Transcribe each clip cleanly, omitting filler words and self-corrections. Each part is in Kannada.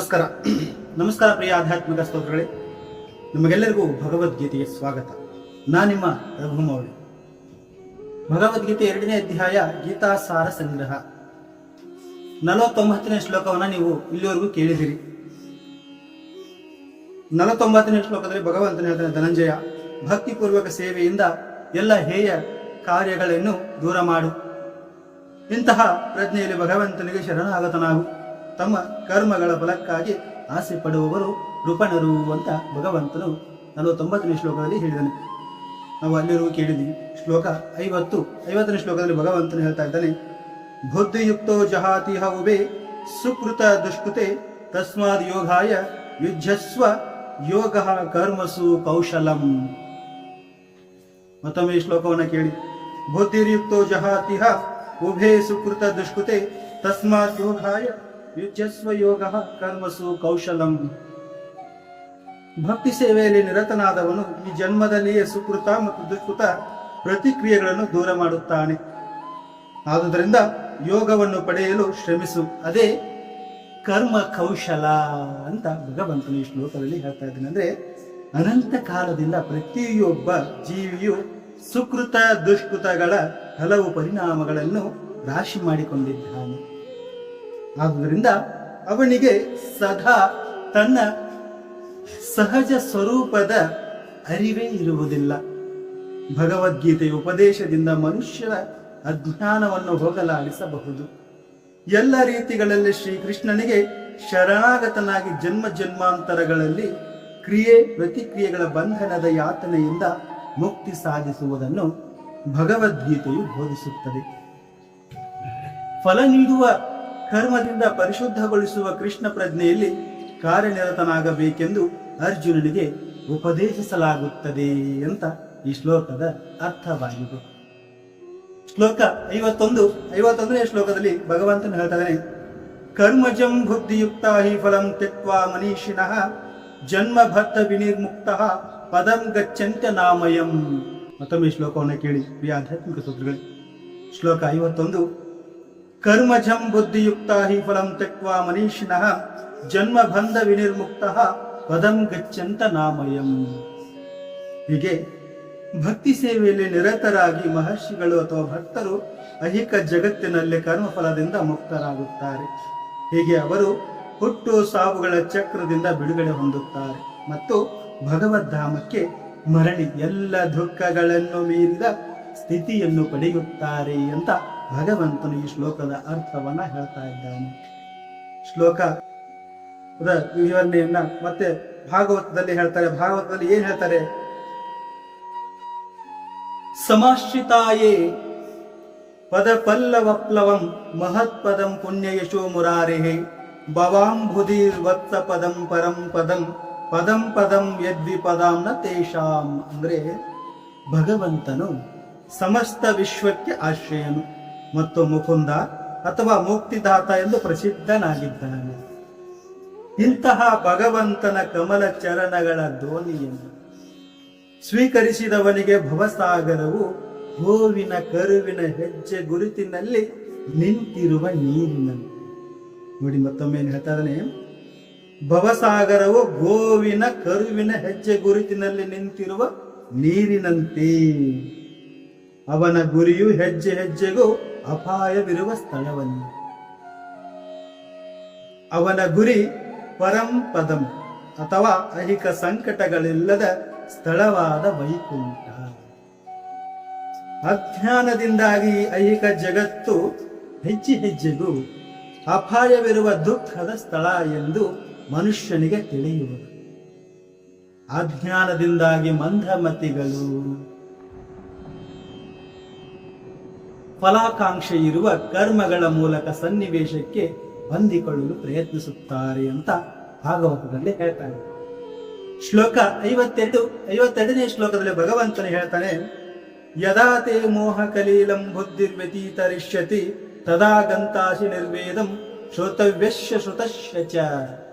ನಮಸ್ಕಾರ ನಮಸ್ಕಾರ ಪ್ರಿಯ ಆಧ್ಯಾತ್ಮಿಕ ಸ್ತೋತ್ರಗಳೇ, ನಿಮಗೆಲ್ಲರಿಗೂ ಭಗವದ್ಗೀತೆಗೆ ಸ್ವಾಗತ. ನಿಮ್ಮ ರಘುಮೌಳಿ. ಭಗವದ್ಗೀತೆ 2ನೇ ಅಧ್ಯಾಯ ಗೀತಾ ಸಾರ ಸಂಗ್ರಹ 49ನೇ ಶ್ಲೋಕವನ್ನು ನೀವು ಇಲ್ಲಿವರೆಗೂ ಕೇಳಿದಿರಿ. 49ನೇ ಶ್ಲೋಕದಲ್ಲಿ ಭಗವಂತನ ಹೇಳ್ತಾನೆ, ಧನಂಜಯ, ಭಕ್ತಿಪೂರ್ವಕ ಸೇವೆಯಿಂದ ಎಲ್ಲ ಹೇಯ ಕಾರ್ಯಗಳನ್ನು ದೂರ ಮಾಡು. ಇಂತಹ ಪ್ರಜ್ಞೆಯಲ್ಲಿ ಭಗವಂತನಿಗೆ ಶರಣಾಗತನಾಗು. ತಮ್ಮ ಕರ್ಮಗಳ ಫಲಕ್ಕಾಗಿ ಆಸೆ ಪಡುವವರು ಕೃಪಣರು ಅಂತ ಭಗವಂತನು 49ನೇ ಶ್ಲೋಕದಲ್ಲಿ ಹೇಳಿದ್ದಾನೆ. ನಾವು ಅಲ್ಲಿವರೆಗೂ ಕೇಳಿದ್ದೀವಿ. ಶ್ಲೋಕ 50ನೇ ಶ್ಲೋಕದಲ್ಲಿ ಭಗವಂತನು ಹೇಳ್ತಾ ಇದ್ದಾನೆ, ಬುದ್ಧಿಯುಕ್ತೋ ಜಹಾತಿಹ ಉಭೆ ಸುಕೃತ ದುಷ್ಕೃತೆ ತಸ್ಮಾದ್ ಯೋಗಾಯ ಯುಜ್ಯಸ್ವ ಯೋಗ ಕರ್ಮಸು ಕೌಶಲಂ. ಮತ್ತೊಮ್ಮೆ ಈ ಶ್ಲೋಕವನ್ನು ಕೇಳಿ. ಬುದ್ಧಿಯುಕ್ತೋ ಜಹಾತಿಹ ಉಭೆ ಸುಕೃತ ದುಷ್ಕೃತೆ ತಸ್ಮಾತ್ ಯೋಗಾಯ ಯುಜ್ಯಸ್ವ ಯೋಗ ಕರ್ಮಸು ಕೌಶಲಂ. ಭಕ್ತಿ ಸೇವೆಯಲ್ಲಿ ನಿರತನಾದವನು ಈ ಜನ್ಮದಲ್ಲಿಯೇ ಸುಕೃತ ಮತ್ತು ದುಷ್ಕೃತ ಪ್ರತಿಕ್ರಿಯೆಗಳನ್ನು ದೂರ ಮಾಡುತ್ತಾನೆ. ಆದುದರಿಂದ ಯೋಗವನ್ನು ಪಡೆಯಲು ಶ್ರಮಿಸು, ಅದೇ ಕರ್ಮ ಕೌಶಲ ಅಂತ ಭಗವಂತನು ಈ ಶ್ಲೋಕದಲ್ಲಿ ಹೇಳ್ತಾ ಇದ್ದಾನೆ. ಅಂದ್ರೆ ಅನಂತ ಕಾಲದಿಂದ ಪ್ರತಿಯೊಬ್ಬ ಜೀವಿಯು ಸುಕೃತ ದುಷ್ಕೃತಗಳ ಹಲವು ಪರಿಣಾಮಗಳನ್ನು ರಾಶಿ ಮಾಡಿಕೊಂಡಿದ್ದಾನೆ. ಆದುದರಿಂದ ಅವನಿಗೆ ಸದಾ ತನ್ನ ಸಹಜ ಸ್ವರೂಪದ ಅರಿವೇ ಇರುವುದಿಲ್ಲ. ಭಗವದ್ಗೀತೆಯ ಉಪದೇಶದಿಂದ ಮನುಷ್ಯರ ಅಜ್ಞಾನವನ್ನು ಹೋಗಲಾಡಿಸಬಹುದು. ಎಲ್ಲ ರೀತಿಗಳಲ್ಲಿ ಶ್ರೀಕೃಷ್ಣನಿಗೆ ಶರಣಾಗತನಾಗಿ ಜನ್ಮ ಜನ್ಮಾಂತರಗಳಲ್ಲಿ ಕ್ರಿಯೆ ಪ್ರತಿಕ್ರಿಯೆಗಳ ಬಂಧನದ ಯಾತನೆಯಿಂದ ಮುಕ್ತಿ ಸಾಧಿಸುವುದನ್ನು ಭಗವದ್ಗೀತೆಯು ಬೋಧಿಸುತ್ತದೆ. ಫಲ ನೀಡುವ ಕರ್ಮದಿಂದ ಪರಿಶುದ್ಧಗೊಳಿಸುವ ಕೃಷ್ಣ ಪ್ರಜ್ಞೆಯಲ್ಲಿ ಕಾರ್ಯನಿರತನಾಗಬೇಕೆಂದು ಅರ್ಜುನನಿಗೆ ಉಪದೇಶಿಸಲಾಗುತ್ತದೆ ಅಂತ ಈ ಶ್ಲೋಕದ ಅರ್ಥವಾಗಿದೆ. ಶ್ಲೋಕ 51ನೇ ಶ್ಲೋಕದಲ್ಲಿ ಭಗವಂತನು ಹೇಳ್ತಾನೆ, ಕರ್ಮಜಂ ಬುದ್ಧಿಯುಕ್ತ ಹಿ ಫಲಂ ತ್ಯಕ್ವಾ ಮನೀಷಿಣಃ ಜನ್ಮಬದ್ಧ ವಿನಿರ್ಮುಕ್ತಃ ಪದಂ ಗಚ್ಚಂತ್ಯ ನಾಮಯಂ. ಮತ್ತೊಮ್ಮೆ ಶ್ಲೋಕವನ್ನು ಕೇಳಿ ಪ್ರಿಯ ಆಧ್ಯಾತ್ಮಿಕ ಸೂತ್ರಗಳು. ಶ್ಲೋಕ 51, ಕರ್ಮಜಂ ಬುದ್ಧಿಯುಕ್ತ ಹಿ ಫಲಂ ತ್ಯಕ್ವಾ ಮನೀಷಿಣಃ ಜನ್ಮಬಂಧ ವಿನಿರ್ಮುಕ್ತಃ ಪದಂ ಗಚ್ಚಂತ ನಾಮಯಂ. ಹೀಗೆ ಭಕ್ತಿ ಸೇವೆಯಲ್ಲಿ ನಿರತರಾಗಿ ಮಹರ್ಷಿಗಳು ಅಥವಾ ಭಕ್ತರು ಐಹಿಕ ಜಗತ್ತಿನಲ್ಲಿ ಕರ್ಮಫಲದಿಂದ ಮುಕ್ತರಾಗುತ್ತಾರೆ. ಹೀಗೆ ಅವರು ಹುಟ್ಟು ಸಾವುಗಳ ಚಕ್ರದಿಂದ ಬಿಡುಗಡೆ ಹೊಂದುತ್ತಾರೆ ಮತ್ತು ಭಗವದ್ಧಾಮಕ್ಕೆ ಮರಳಿ ಎಲ್ಲ ದುಃಖಗಳನ್ನು ಮೀರಿದ ಸ್ಥಿತಿಯನ್ನು ಪಡೆಯುತ್ತಾರೆ ಅಂತ ಭಗವಂತನು ಈ ಶ್ಲೋಕದ ಅರ್ಥವನ್ನ ಹೇಳ್ತಾ ಇದ್ದಾನೆ. ಶ್ಲೋಕದ ವಿವರಣೆಯನ್ನ ಮತ್ತೆ ಭಾಗವತದಲ್ಲಿ ಹೇಳ್ತಾರೆ. ಭಾಗವತದಲ್ಲಿ ಏನ್ ಹೇಳ್ತಾರೆ? ಸಮಾಶ್ರಿತಾಯೇ ಪದ ಪಲ್ಲವಪ್ಲವಂ ಮಹತ್ಪದಂ ಪುಣ್ಯಯಶೋ ಮುರಾರೇಹೇ ಭವಾಂಬುಧಿರ್ವತ್ಸ ಪದಂ ಪರಂ ಪದಂ ಪದಂ ಪದಂ ಯದ್ವಿಪದಾಂನ ತೇಷಾಂ. ಅಂದ್ರೆ ಭಗವಂತನು ಸಮಸ್ತ ವಿಶ್ವಕ್ಕೆ ಆಶ್ರಯನು ಮತ್ತು ಮುಕುಂದ ಅಥವಾ ಮುಕ್ತಿದಾತ ಎಂದು ಪ್ರಸಿದ್ಧನಾಗಿದ್ದಾನೆ. ಇಂತಹ ಭಗವಂತನ ಕಮಲ ಚರಣಗಳ ಧ್ವನಿಯನ್ನು ಸ್ವೀಕರಿಸಿದವನಿಗೆ ಭವಸಾಗರವು ಗೋವಿನ ಕರುವಿನ ಹೆಜ್ಜೆ ಗುರುತಿನಲ್ಲಿ ನಿಂತಿರುವ ನೀರಿನಂತೆ. ನೋಡಿ, ಮತ್ತೊಮ್ಮೆ ಹೇಳ್ತಾ ಇದ್ದಾನೆ, ಭವಸಾಗರವು ಗೋವಿನ ಕರುವಿನ ಹೆಜ್ಜೆ ಗುರುತಿನಲ್ಲಿ ನಿಂತಿರುವ ನೀರಿನಂತೆ. ಅವನ ಗುರಿಯು ಹೆಜ್ಜೆ ಹೆಜ್ಜೆಗೂ ಅಪಾಯವಿರುವ ಸ್ಥಳವನ್ನು. ಅವನ ಗುರಿ ಪರಂಪದಂ ಅಥವಾ ಐಹಿಕ ಸಂಕಟಗಳಿಲ್ಲದ ಸ್ಥಳವಾದ ವೈಕುಂಠ. ಅಜ್ಞಾನದಿಂದಾಗಿ ಐಹಿಕ ಜಗತ್ತು ಹೆಜ್ಜೆ ಹೆಜ್ಜೆಗೂ ಅಪಾಯವಿರುವ ದುಃಖದ ಸ್ಥಳ ಎಂದು ಮನುಷ್ಯನಿಗೆ ತಿಳಿಯುವುದು. ಅಜ್ಞಾನದಿಂದಾಗಿ ಮಂದಮತಿಗಳು ಫಲಾಕಾಂಕ್ಷೆ ಇರುವ ಕರ್ಮಗಳ ಮೂಲಕ ಸನ್ನಿವೇಶಕ್ಕೆ ಹೊಂದಿಕೊಳ್ಳಲು ಪ್ರಯತ್ನಿಸುತ್ತಾರೆ ಅಂತ ಭಾಗವತದಲ್ಲಿ ಹೇಳ್ತಾನೆ. ಶ್ಲೋಕ 52ನೇ ಶ್ಲೋಕದಲ್ಲಿ ಭಗವಂತನು ಹೇಳ್ತಾನೆ, ಯದಾ ತೇ ಮೋಹ ಕಲೀಲಂ ಬುದ್ಧಿರ್ವ್ಯತೀತರಿಷ್ಯತಿ ತದಾ ಗಂತಾಸಿ ನಿರ್ವೇದಂ ಶ್ರೋತವ್ಯಶ್ಯ ಶ್ರುತಶ್ಯ ಚ.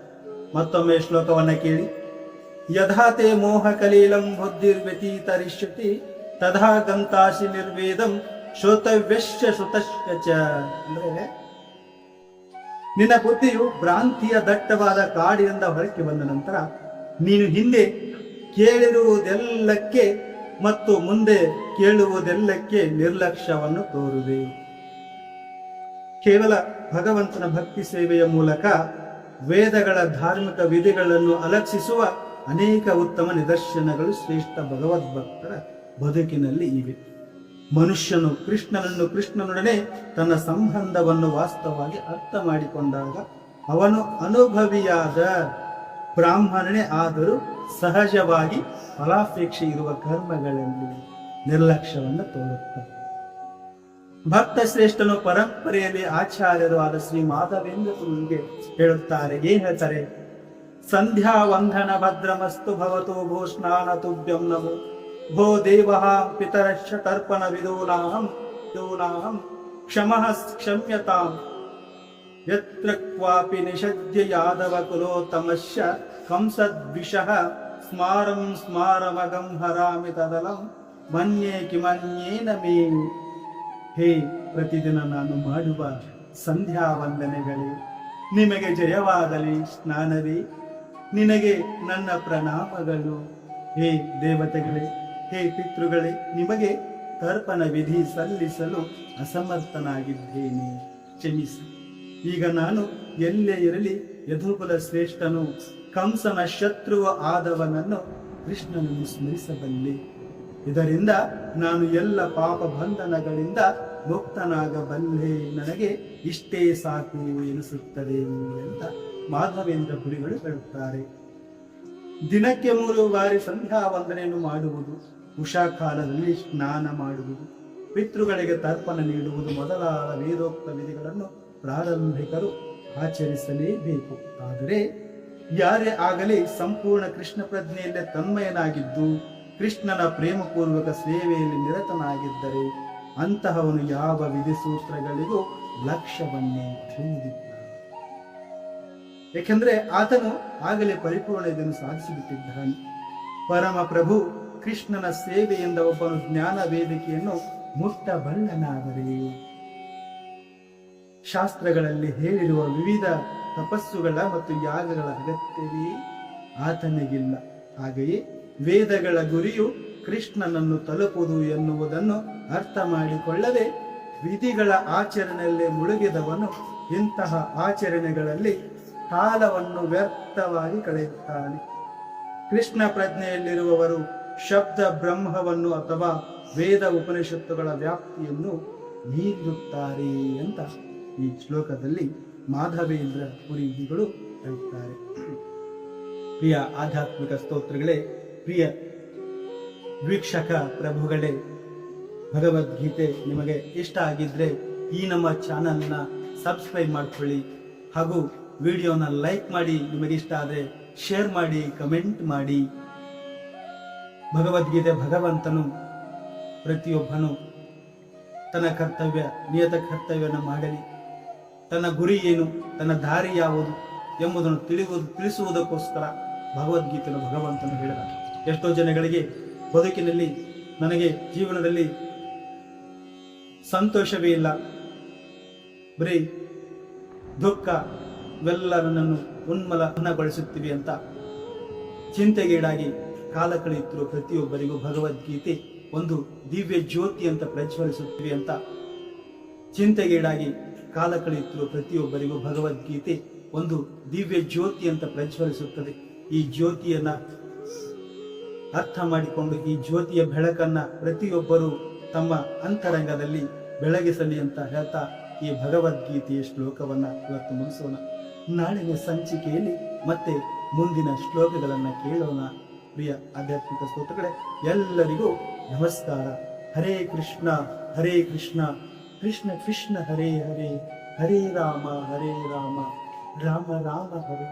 ಮತ್ತೊಮ್ಮೆ ಶ್ಲೋಕವನ್ನ ಕೇಳಿ. ಯದಾ ತೇ ಮೋಹ ಕಲೀಲಂ ಬುದ್ಧಿರ್ವ್ಯತೀತರಿಷ್ಯತಿ ತದಾ ಗಂತಾಸಿ ನಿರ್ವೇದಂ ಶ್ರೋತವ್ಯಶ್ಯ ಶ್ರುತಶ್ಯ ಚ. ಅಂದ್ರೆ ನಿನ್ನ ಬುದ್ಧಿಯು ಭ್ರಾಂತಿಯ ದಟ್ಟವಾದ ಕಾಡಿನಿಂದ ಹೊರಕ್ಕೆ ಬಂದ ನಂತರ ನೀನು ಹಿಂದೆ ಕೇಳಿರುವುದೆಲ್ಲಕ್ಕೆ ಮತ್ತು ಮುಂದೆ ಕೇಳುವುದೆಲ್ಲಕ್ಕೆ ನಿರ್ಲಕ್ಷ್ಯವನ್ನು ತೋರುವೆ. ಕೇವಲ ಭಗವಂತನ ಭಕ್ತಿ ಸೇವೆಯ ಮೂಲಕ ವೇದಗಳ ಧಾರ್ಮಿಕ ವಿಧಿಗಳನ್ನು ಅಲಕ್ಷಿಸುವ ಅನೇಕ ಉತ್ತಮ ನಿದರ್ಶನಗಳು ಶ್ರೇಷ್ಠ ಭಗವದ್ಭಕ್ತರ ಬದುಕಿನಲ್ಲಿ ಇವೆ. ಮನುಷ್ಯನು ಕೃಷ್ಣನೊಡನೆ ತನ್ನ ಸಂಬಂಧವನ್ನು ವಾಸ್ತವವಾಗಿ ಅರ್ಥ ಮಾಡಿಕೊಂಡಾಗ ಅವನು ಅನುಭವಿಯಾದ ಬ್ರಾಹ್ಮಣನೇ ಆದರೂ ಸಹಜವಾಗಿ ಫಲಾಪೇಕ್ಷೆ ಇರುವ ಕರ್ಮಗಳಲ್ಲಿ ನಿರ್ಲಕ್ಷ್ಯವನ್ನು ತೋರುತ್ತದೆ. ಭಕ್ತ ಶ್ರೇಷ್ಠನು ಪರಂಪರೆಯಲ್ಲಿ ಆಚಾರ್ಯರು ಆದ ಶ್ರೀ ಮಾಧವೇಂದ್ರ ಗುರುವಿಗೆ ಹೇಳುತ್ತಾರೆ. ಏನ್ ಹೇಳ್ತಾರೆ? ಸಂಧ್ಯಾ ವಂದನ ಭದ್ರಮಸ್ತು ಭವತೋ ಭೋ ಸ್ನಾನ ತುಭ್ಯಂ ನಮೋ ಭೋ ದೇವಃ ಪಿತರಶ್ಚ ತರ್ಪಣ ವಿದೋನಾಹಂ ಕ್ಷಮಃ ಕ್ಷಮ್ಯತಾಂ ಯತ್ರ ಕ್ವಾಪಿ ನಿಷದ್ಯ ಯಾದವ ಕುಲೋತ್ತಮಶ್ಚ ಕಂಸದ್ವಿಷಃ ಸ್ಮಾರಂ ಸ್ಮಾರಮಗಂ ಹರಾಮಿ ತದಲಂ ಮನ್ಯೇ ಕಿಮನ್ಯೇನ ಮೇ. ಹೇ, ಪ್ರತಿದಿನ ನಾನು ಮಾಡುವ ಸಂಧ್ಯಾ ವಂದನೆಗಳೇ, ನಿಮಗೆ ಜಯವಾಗಲಿ. ಸ್ನಾನವೇ, ನಿನಗೆ ನನ್ನ ಪ್ರಣಾಮಗಳು. ಹೇ ದೇವತೆಗಳೇ, ಹೇ ಪಿತೃಗಳೇ, ನಿಮಗೆ ತರ್ಪಣ ವಿಧಿ ಸಲ್ಲಿಸಲು ಅಸಮರ್ಥನಾಗಿದ್ದೇನೆ, ಕ್ಷಮಿಸಿ. ಈಗ ನಾನು ಎಲ್ಲೇ ಇರಲಿ ಯದುಕುಲ ಶ್ರೇಷ್ಠನು ಕಂಸನ ಶತ್ರುವ ಆದವನನ್ನು ಕೃಷ್ಣನನ್ನು ಸ್ಮರಿಸಬಲ್ಲೆ. ಇದರಿಂದ ನಾನು ಎಲ್ಲ ಪಾಪ ಬಂಧನಗಳಿಂದ ಮುಕ್ತನಾಗಬಲ್ಲೆ. ನನಗೆ ಇಷ್ಟೇ ಸಾಕು ಎನಿಸುತ್ತದೆ ಅಂತ ಮಾಧವೇಂದ್ರ ಗುರುಗಳು ಹೇಳುತ್ತಾರೆ. ದಿನಕ್ಕೆ 3 ಬಾರಿ ಸಂಧ್ಯಾ ವಂದನೆಯನ್ನು ಮಾಡುವುದು, ಉಷಾ ಕಾಲದಲ್ಲಿ ಸ್ನಾನ ಮಾಡುವುದು, ಪಿತೃಗಳಿಗೆ ತರ್ಪಣ ನೀಡುವುದು ಮೊದಲಾದ ವೇದೋಕ್ತ ವಿಧಿಗಳನ್ನು ಪ್ರಾರಂಭಿಕರು ಆಚರಿಸಲೇಬೇಕು. ಆದರೆ ಯಾರೇ ಆಗಲಿ ಸಂಪೂರ್ಣ ಕೃಷ್ಣ ಪ್ರಜ್ಞೆಯಲ್ಲೇ ತನ್ಮಯನಾಗಿದ್ದು ಕೃಷ್ಣನ ಪ್ರೇಮಪೂರ್ವಕ ಸೇವೆಯಲ್ಲಿ ನಿರತನಾಗಿದ್ದರೆ ಅಂತಹವನು ಯಾವ ವಿಧಿಸೂತ್ರಗಳಿಗೂ ಲಕ್ಷ್ಯವನ್ನೇ ತಿಳಿದಿದ್ದಾನೆ. ಏಕೆಂದರೆ ಆತನು ಆಗಲೇ ಪರಿಪೂರ್ಣ ಇದನ್ನು ಸಾಧಿಸಿಬಿಟ್ಟಿದ್ದಾನೆ. ಪರಮ ಪ್ರಭು ಕೃಷ್ಣನ ಸೇವೆಯಿಂದ ಒಬ್ಬನು ಜ್ಞಾನ ವೇದಿಕೆಯನ್ನು ಮುಟ್ಟಬಲ್ಲನಾದರೆ ಶಾಸ್ತ್ರಗಳಲ್ಲಿ ಹೇಳಿರುವ ವಿವಿಧ ತಪಸ್ಸುಗಳ ಮತ್ತು ಯಾಗಗಳ ಅಗತ್ಯವೇ ಆತನಿಗಿಲ್ಲ. ಹಾಗೆಯೇ ವೇದಗಳ ಗುರಿಯು ಕೃಷ್ಣನನ್ನು ತಲುಪುವುದು ಎನ್ನುವುದನ್ನು ಅರ್ಥ ಮಾಡಿಕೊಳ್ಳದೆ ವಿಧಿಗಳ ಆಚರಣೆಯಲ್ಲಿ ಮುಳುಗಿದವನು ಇಂತಹ ಆಚರಣೆಗಳಲ್ಲಿ ಕಾಲವನ್ನು ವ್ಯರ್ಥವಾಗಿ ಕಳೆಯುತ್ತಾನೆ. ಕೃಷ್ಣ ಪ್ರಜ್ಞೆಯಲ್ಲಿರುವವರು ಶಬ್ದ ಬ್ರಹ್ಮವನ್ನು ಅಥವಾ ವೇದ ಉಪನಿಷತ್ತುಗಳ ವ್ಯಾಪ್ತಿಯನ್ನು ಮೀರುತ್ತಾರೆ ಅಂತ ಈ ಶ್ಲೋಕದಲ್ಲಿ ಮಾಧವೇಂದ್ರ ಪುರಿಗಳು ಹೇಳುತ್ತಾರೆ. ಪ್ರಿಯ ಆಧ್ಯಾತ್ಮಿಕ ಸ್ತೋತ್ರಗಳೇ, ಪ್ರಿಯ ವೀಕ್ಷಕ ಪ್ರಭುಗಳೇ, ಭಗವದ್ಗೀತೆ ನಿಮಗೆ ಇಷ್ಟ ಆಗಿದ್ರೆ ಈ ನಮ್ಮ ಚಾನಲ್ನ ಸಬ್ಸ್ಕ್ರೈಬ್ ಮಾಡಿಕೊಳ್ಳಿ ಹಾಗೂ ವಿಡಿಯೋನ ಲೈಕ್ ಮಾಡಿ. ನಿಮಗೆ ಇಷ್ಟ ಆದರೆ ಶೇರ್ ಮಾಡಿ, ಕಮೆಂಟ್ ಮಾಡಿ. ಭಗವದ್ಗೀತೆ ಭಗವಂತನು ಪ್ರತಿಯೊಬ್ಬನು ತನ್ನ ನಿಯತ ಕರ್ತವ್ಯವನ್ನು ಮಾಡಲಿ, ತನ್ನ ಗುರಿ ಏನು, ತನ್ನ ದಾರಿ ಯಾವುದು ಎಂಬುದನ್ನು ತಿಳಿಸುವುದಕ್ಕೋಸ್ಕರ ಭಗವದ್ಗೀತೆಯನ್ನು ಭಗವಂತನು ಹೇಳಿದ. ಎಷ್ಟೋ ಜನಗಳಿಗೆ ಬದುಕಿನಲ್ಲಿ ನನಗೆ ಜೀವನದಲ್ಲಿ ಸಂತೋಷವೇ ಇಲ್ಲ, ಬರೀ ದುಃಖ ಇವೆಲ್ಲ ನನ್ನನ್ನು ಉನ್ಮಲಗೊಳಿಸುತ್ತಿವೆ ಅಂತ ಚಿಂತೆಗೀಡಾಗಿ ಕಾಲ ಕಳೆಯುತ್ತಿರುವ ಪ್ರತಿಯೊಬ್ಬರಿಗೂ ಭಗವದ್ಗೀತೆ ಒಂದು ದಿವ್ಯ ಜ್ಯೋತಿ ಅಂತ ಪ್ರಜ್ವಲಿಸುತ್ತಿವೆ ಅಂತ ಚಿಂತೆಗೀಡಾಗಿ ಕಾಲ ಕಳೆಯುತ್ತಿರುವ ಪ್ರತಿಯೊಬ್ಬರಿಗೂ ಭಗವದ್ಗೀತೆ ಒಂದು ದಿವ್ಯ ಜ್ಯೋತಿ ಅಂತ ಪ್ರಜ್ವಲಿಸುತ್ತದೆ. ಈ ಜ್ಯೋತಿಯನ್ನ ಅರ್ಥ ಮಾಡಿಕೊಂಡು ಈ ಜ್ಯೋತಿಯ ಬೆಳಕನ್ನ ಪ್ರತಿಯೊಬ್ಬರು ತಮ್ಮ ಅಂತರಂಗದಲ್ಲಿ ಬೆಳಗಿಸಲಿ ಅಂತ ಹೇಳ್ತಾ ಈ ಭಗವದ್ಗೀತೆಯ ಶ್ಲೋಕವನ್ನ ಇವತ್ತು ಮುಗಿಸೋಣ. ನಾಳಿನ ಸಂಚಿಕೆಯಲ್ಲಿ ಮತ್ತೆ ಮುಂದಿನ ಶ್ಲೋಕಗಳನ್ನ ಕೇಳೋಣ. ಪ್ರಿಯ ಆಧ್ಯಾತ್ಮಿಕ ಸ್ತೋತ್ರಗಳೇ, ಎಲ್ಲರಿಗೂ ನಮಸ್ಕಾರ. ಹರೇ ಕೃಷ್ಣ ಹರೇ ಕೃಷ್ಣ ಕೃಷ್ಣ ಕೃಷ್ಣ ಹರೇ ಹರೇ, ಹರೇ ರಾಮ ರಾಮ ರಾಮ ಹರೇ